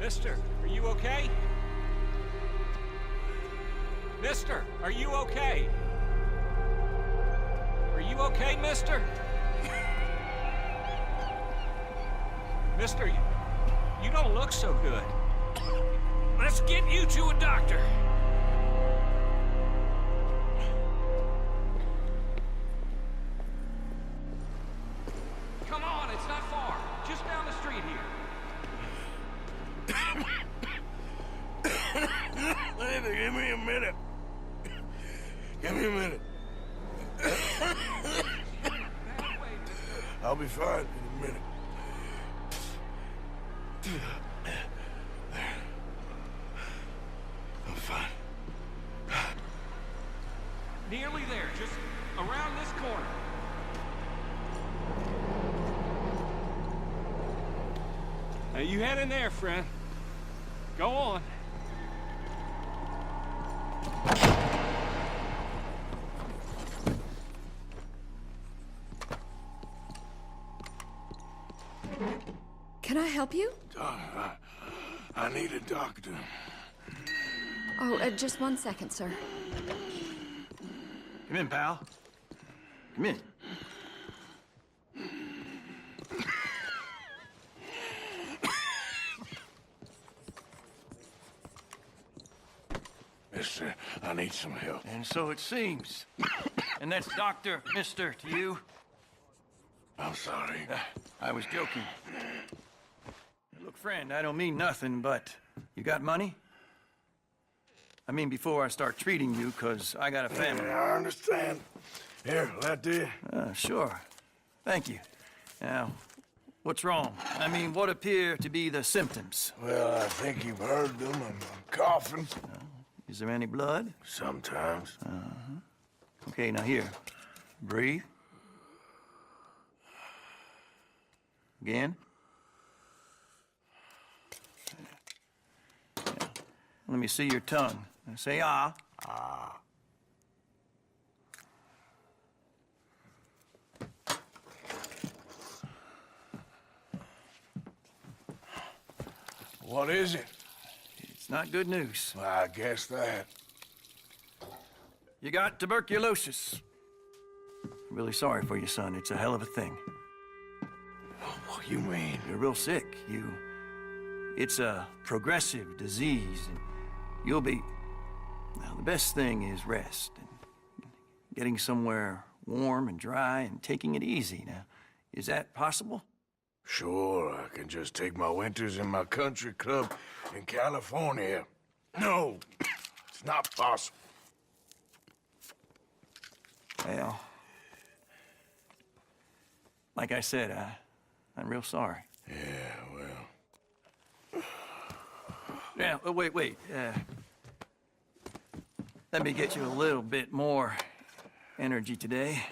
Mister, are you okay? Mister, are you okay? Are you okay, mister? Mister, you don't look so good. Let's get you to a doctor. Come on, it's not far. Just down the street here. Give me a minute. Give me a minute. I'll be fine in a minute. I'm fine. Nearly there, just around this corner. Now you head in there, friend. Go on. Can I help you? I need a doctor. Oh, just 1 second, sir. Come in, pal. Come in. Mister, I need some help. And so it seems. And that's Dr. Mister to you? I'm sorry. I was joking. Look, friend, I don't mean nothing, but you got money? I mean, before I start treating you, 'cause I got a family. Yeah, I understand. Here, that do. Sure. Thank you. Now, what's wrong? I mean, what appear to be the symptoms? Well, I think you've heard them. I'm coughing. Is there any blood? Sometimes. Okay, now here. Breathe. Again. Yeah. Let me see your tongue. Say ah. Ah. What is it? It's not good news. Well, I guess that. You got tuberculosis. Really sorry for you, son. It's a hell of a thing. What do you mean? You're real sick. It's a progressive disease, and you'll be... Now, the best thing is rest, and getting somewhere warm and dry, and taking it easy. Now, is that possible? Sure, I can just take my winters in my country club in California. No, it's not possible. Well, like I said, I'm real sorry. Yeah, well... Yeah, wait. Let me get you a little bit more energy today.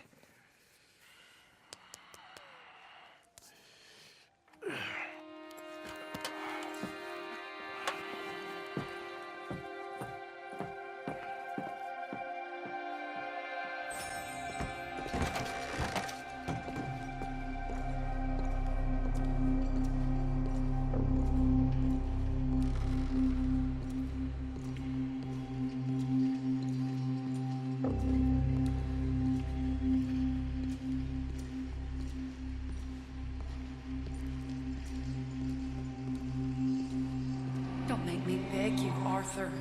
Don't make me beg you, Arthur.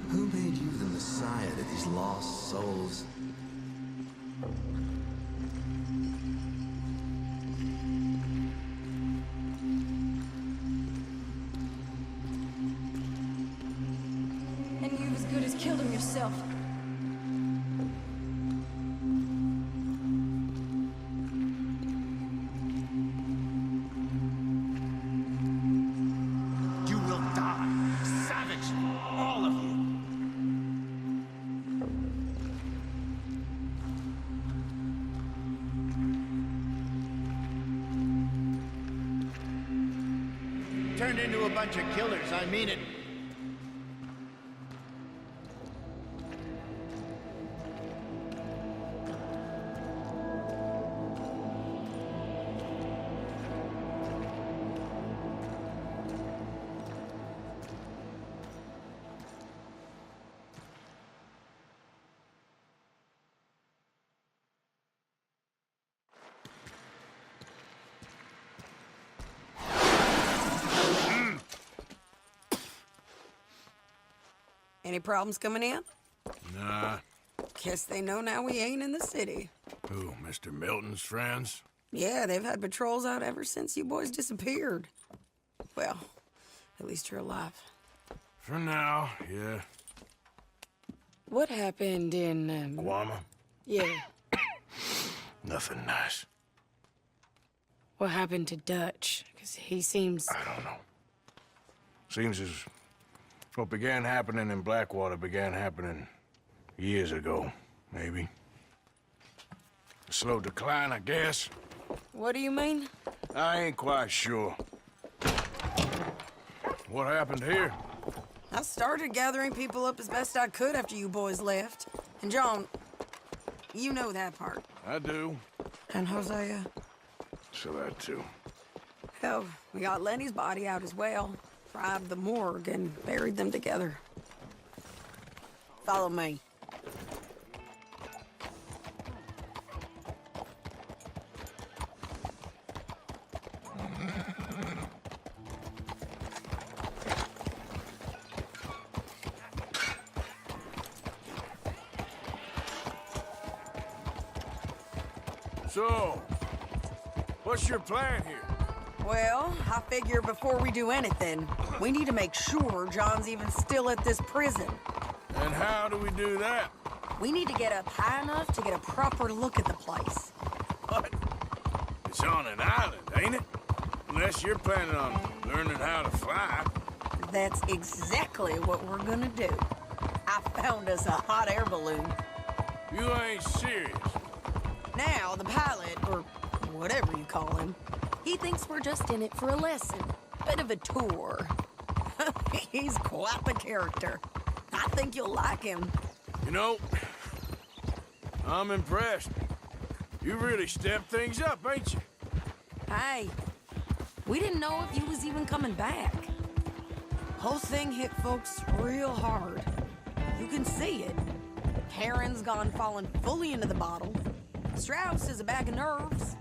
Who made you the messiah to these lost souls? And you've as good as killed him yourself. You will die, savage, all of you. Turned into a bunch of killers, I mean it. Any problems coming in? Nah. Guess they know now we ain't in the city. Who, Mr. Milton's friends? Yeah, they've had patrols out ever since you boys disappeared. Well, at least you're alive. For now, yeah. What happened in, Guama? Yeah. Nothing nice. What happened to Dutch? Because he seems... I don't know. Seems as what began happening in Blackwater began happening years ago, maybe. A slow decline, I guess. What do you mean? I ain't quite sure. What happened here? I started gathering people up as best I could after you boys left. And John, you know that part. I do. And Hosea? So that too. Hell, we got Lenny's body out as well. Robbed the morgue and buried them together. Follow me. So, what's your plan here? Well, I figure before we do anything, we need to make sure John's even still at this prison. And how do we do that? We need to get up high enough to get a proper look at the place. What? It's on an island, ain't it? Unless you're planning on learning how to fly. That's exactly what we're gonna do. I found us a hot air balloon. You ain't serious. Now, the pilot, or whatever you call him, he thinks we're just in it for a lesson. Bit of a tour. He's quite the character. I think you'll like him. You know, I'm impressed. You really stepped things up, ain't you? Hey, we didn't know if you was even coming back. Whole thing hit folks real hard. You can see it. Heron's gone falling fully into the bottle. Strauss is a bag of nerves.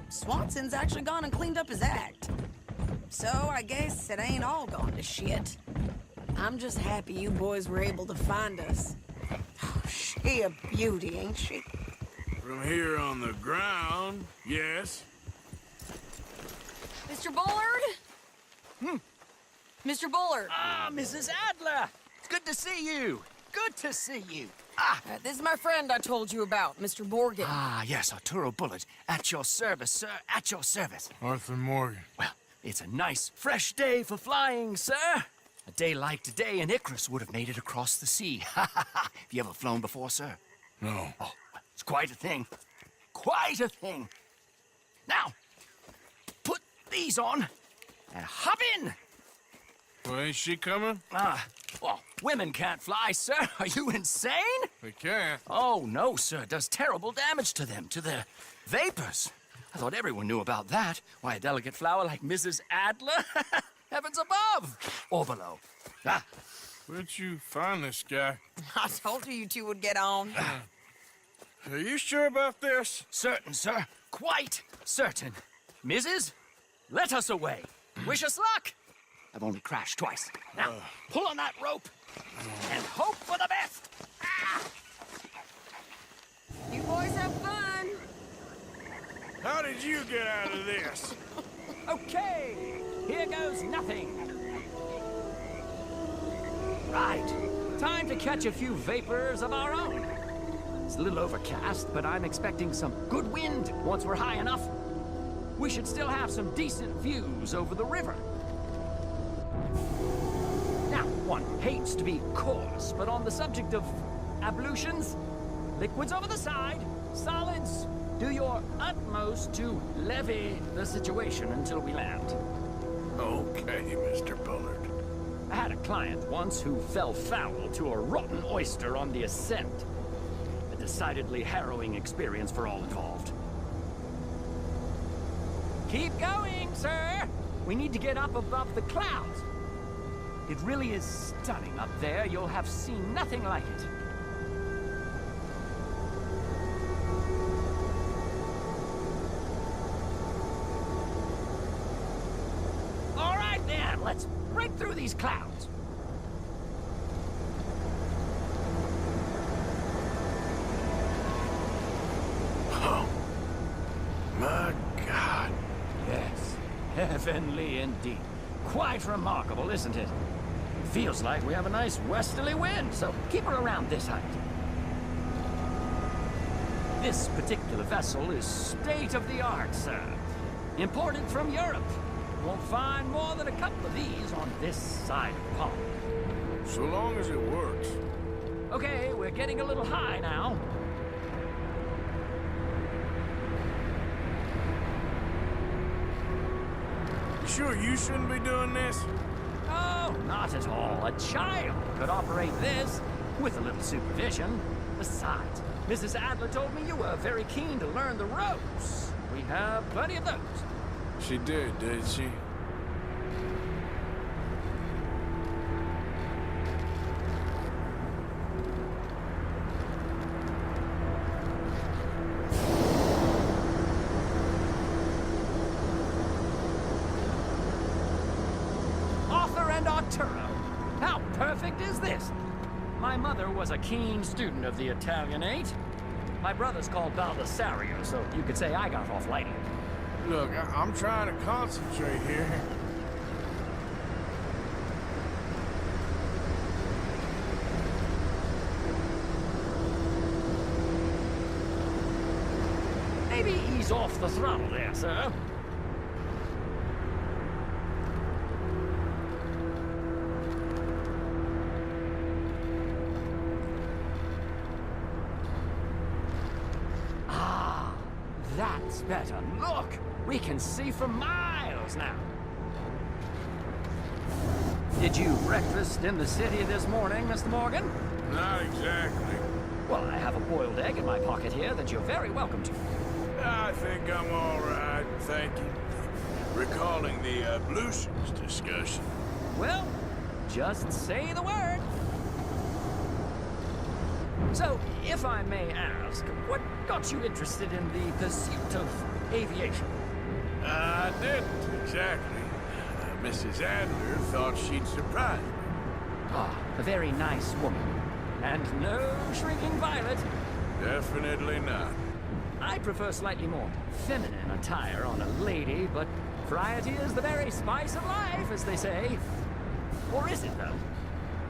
Swanson's actually gone and cleaned up his act. So I guess it ain't all gone to shit. I'm just happy you boys were able to find us. Oh, she a beauty, ain't she? From here on the ground, yes. Mr. Bullard? Mr. Bullard. Ah, Mrs. Adler! It's good to see you. Good to see you. This is my friend I told you about, Mr. Morgan. Ah, yes, Arturo Bullard. At your service, sir. At your service. Arthur Morgan. Well, it's a nice, fresh day for flying, sir. A day like today, an Icarus would have made it across the sea. Have you ever flown before, sir? No. Oh, well, it's quite a thing. Quite a thing. Now, put these on and hop in. Well, ain't she coming? Well, women can't fly, sir. Are you insane? They can't. Oh, no, sir. It does terrible damage to them, to their vapors. I thought everyone knew about that. Why, a delicate flower like Mrs. Adler? Heavens above! Or below. Where'd you find this guy? I told you two would get on. Are you sure about this? Certain, sir. Quite certain. Mrs., let us away. Wish us luck. I've only crashed twice. Now, pull on that rope and hope for the best. You boys have fun. How did you get out of this? Okay, here goes nothing. Right. Time to catch a few vapors of our own. It's a little overcast, but I'm expecting some good wind once we're high enough. We should still have some decent views over the river. Now, one hates to be coarse, but on the subject of ablutions, liquids over the side, solids, do your utmost to levy the situation until we land. Okay, Mr. Bullard. I had a client once who fell foul to a rotten oyster on the ascent. A decidedly harrowing experience for all involved. Keep going, sir! We need to get up above the clouds. It really is stunning up there. You'll have seen nothing like it. All right, then. Let's break through these clouds. heavenly indeed. Quite remarkable, isn't it? Feels like we have a nice westerly wind, so keep her around this height. This particular vessel is state-of-the-art, sir. Imported from Europe. Won't find more than a couple of these on this side of the pond. So long as it works. Okay, we're getting a little high now. You sure you shouldn't be doing this? Oh, not at all. A child could operate this with a little supervision. Besides, Mrs. Adler told me you were very keen to learn the ropes. We have plenty of those. She did she? Arthur and Arturo. How perfect is this? My mother was a keen student of the Italianate. My brother's called Baldessario, so you could say I got off lightly. Look, I'm trying to concentrate here. Maybe ease off the throttle there, sir. Ah, that's better. Look, we can see for miles now. Did you breakfast in the city this morning, Mr. Morgan? Not exactly. Well, I have a boiled egg in my pocket here that you're very welcome to. I think I'm all right, thank you. Recalling the ablutions discussion. Well, just say the word. So, if I may ask, what got you interested in the pursuit of aviation? I didn't exactly. Mrs. Adler thought she'd surprise me. Ah, a very nice woman. And no shrinking violet. Definitely not. I prefer slightly more feminine attire on a lady, but variety is the very spice of life, as they say. Or is it, though?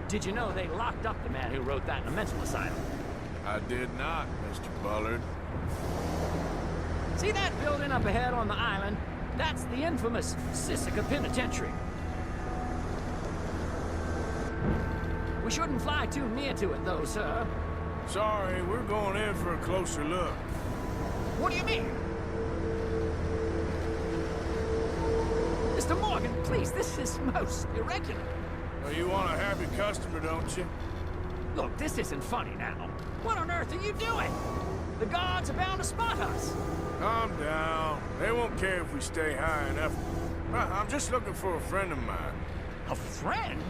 Did you know they locked up the man who wrote that in a mental asylum? I did not, Mr. Bullard. See that building up ahead on the island? That's the infamous Sisika Penitentiary. We shouldn't fly too near to it, though, sir. Sorry, we're going in for a closer look. What do you mean? Mr. Morgan, please, this is most irregular. Well, you want a happy customer, don't you? Look, this isn't funny now. What on earth are you doing? The guards are bound to spot us. Calm down. They won't care if we stay high enough. I'm just looking for a friend of mine. A friend?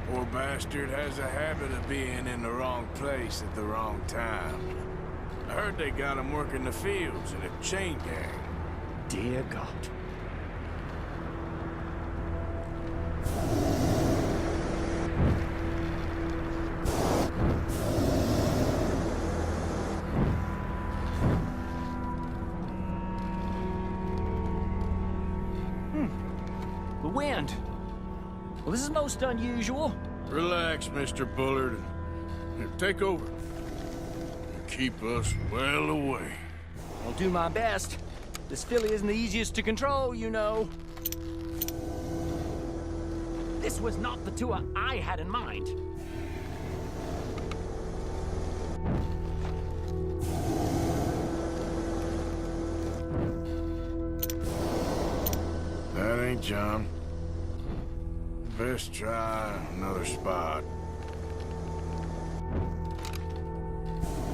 Poor bastard has a habit of being in the wrong place at the wrong time. I heard they got him working the fields in a chain gang. Dear God. The wind. Well, this is most unusual. Relax, Mr. Bullard. Here, take over. Keep us well away. I'll do my best. This filly isn't the easiest to control, you know. This was not the tour I had in mind. That ain't John. Best try another spot.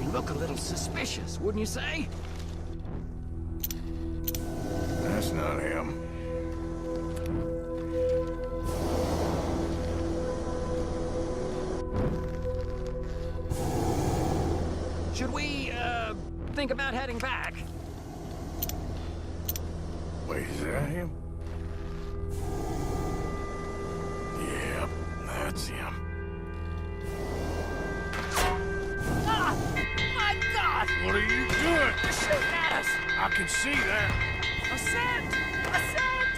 You look a little suspicious, wouldn't you say? That's not him. Should we, think about heading back? Wait, is that him? Yep, that's him. Ah! My God! What are you doing? They're shooting at us! I can see that. Ascend! Ascend!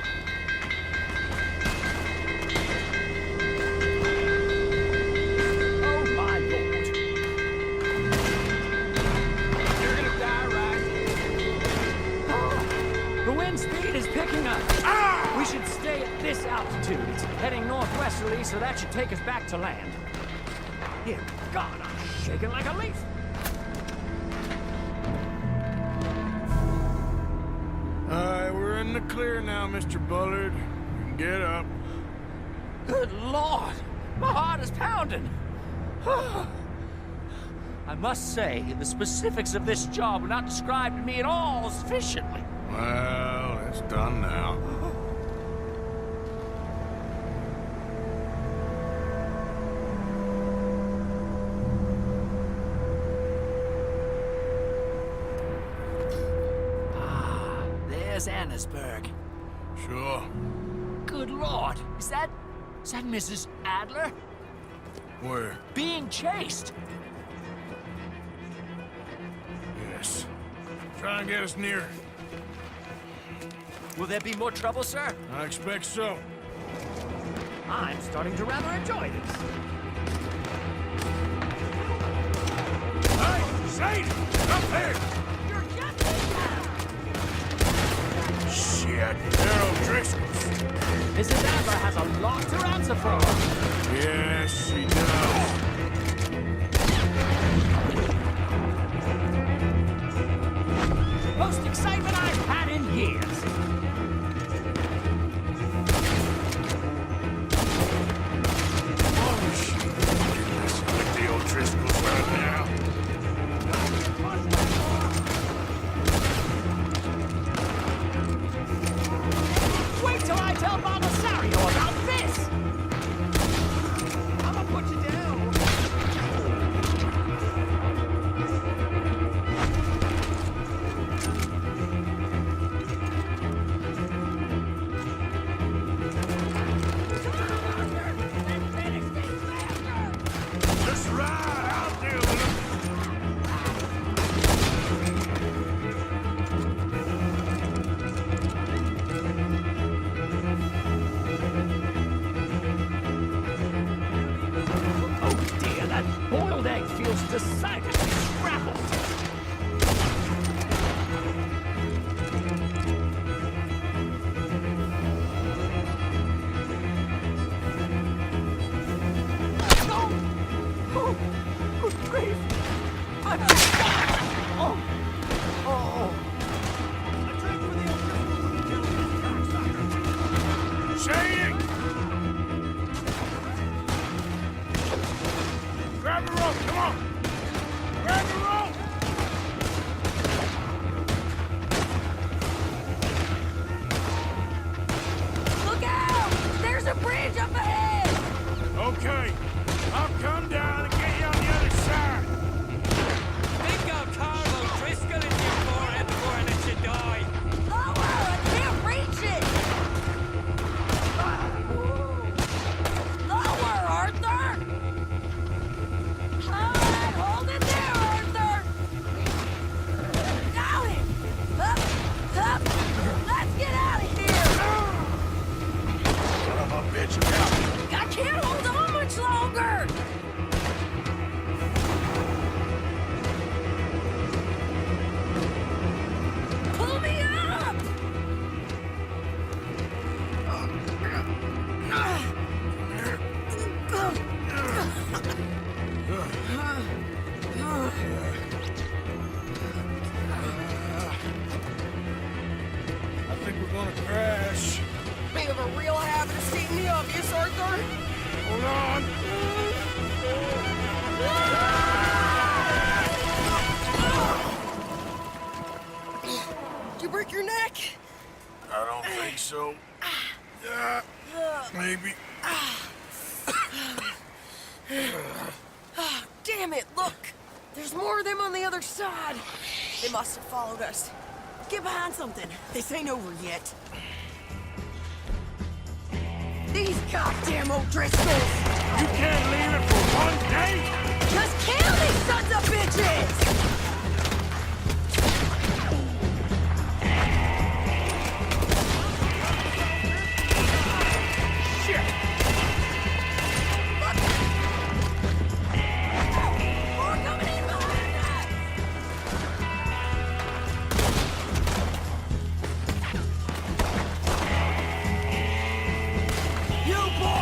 heading northwesterly, so that should take us back to land. Dear God, I'm shaking like a leaf. Alright, we're in the clear now, Mr. Bullard. You can get up. Good Lord, my heart is pounding. I must say, the specifics of this job were not described to me at all sufficiently. Well, it's done now. There's Annesburg. Sure. Good Lord, is that Mrs. Adler? Where? Being chased. Yes. Try and get us near. Will there be more trouble, sir? I expect so. I'm starting to rather enjoy this. Hey, Sadie! Up there! You're getting down! Shit, they're O'Driscoll's. Mrs. Adler has a lot to answer for. Yes, she does. Most excitement I've had in years. Oh, shit. With the O'Driscolls right now. Wait till I tell Baldasario about this! I'ma put you down. Just ride, I'll deal with them. Oh dear, that boiled egg feels decidedly scrappled. Oh, good grief! Oh, Shady! Grab the rope, come on! Grab the rope! Look out! There's a bridge up ahead! Okay, I'll come down and get you on the other side. Think I'll carve O'Driscoll into your forehead before I let you die. Lower! I can't reach it! Lower, Arthur! Alright, hold it there, Arthur! Got it! Up! Up! Let's get out of here! Son of a bitch, now. I can't hold on much longer! Pull me up! I think we're gonna crash. You have a real habit of stating the obvious, Arthur. Hold on. Did you break your neck? I don't think so. Maybe. Damn it, look! There's more of them on the other side. They must have followed us. Get behind something. This ain't over yet. These goddamn O'Driscolls! You can't leave it for one day? Just kill these sons of bitches! More coming in behind us! You boys!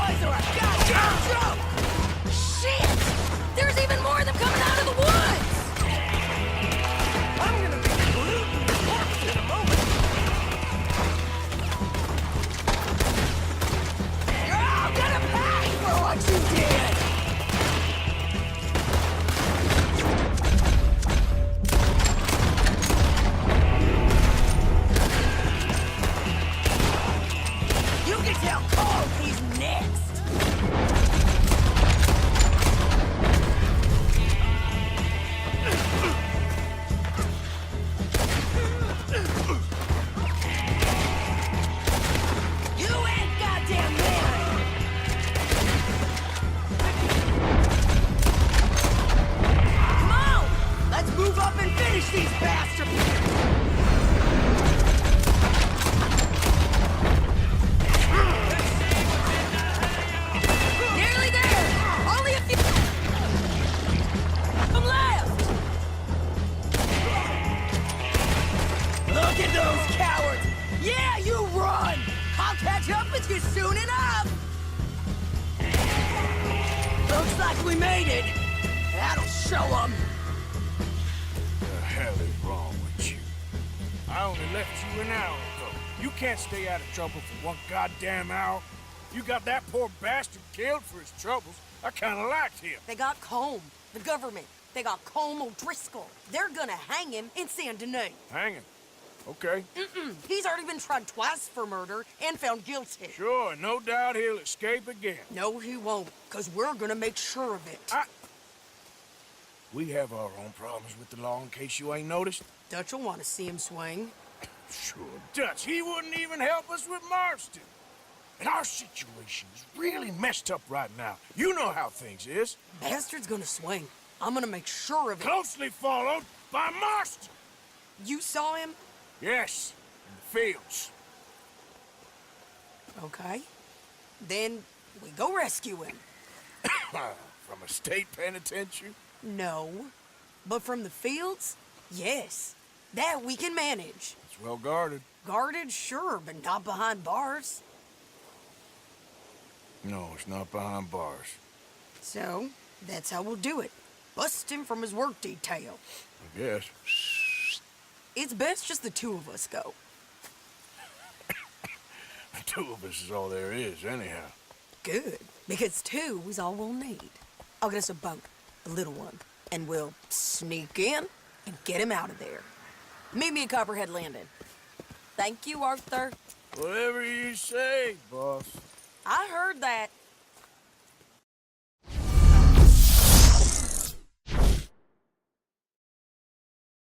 Show 'em! The hell is wrong with you? I only left you an hour ago. You can't stay out of trouble for one goddamn hour. You got that poor bastard killed for his troubles. I kinda liked him. They got Combe, the government. They got Combe O'Driscoll. They're gonna hang him in Saint Denis. Hanging. Okay. He's already been tried twice for murder and found guilty. Sure, no doubt he'll escape again. No, he won't, because we're gonna make sure of it. We have our own problems with the law in case you ain't noticed. Dutch will want to see him swing. Sure, Dutch, he wouldn't even help us with Marston. And our situation is really messed up right now. You know how things is. Bastard's gonna swing. I'm gonna make sure of it. Closely followed by Marston. You saw him? Yes, in the fields. Okay. Then we go rescue him. From a state penitentiary? No. But from the fields? Yes. That we can manage. It's well guarded. Guarded, sure, but not behind bars. No, it's not behind bars. So, that's how we'll do it. Bust him from his work detail. I guess. It's best just the two of us go. The two of us is all there is, anyhow. Good, because two is all we'll need. I'll get us a boat, a little one, and we'll sneak in and get him out of there. Meet me at Copperhead Landing. Thank you, Arthur. Whatever you say, boss. I heard that.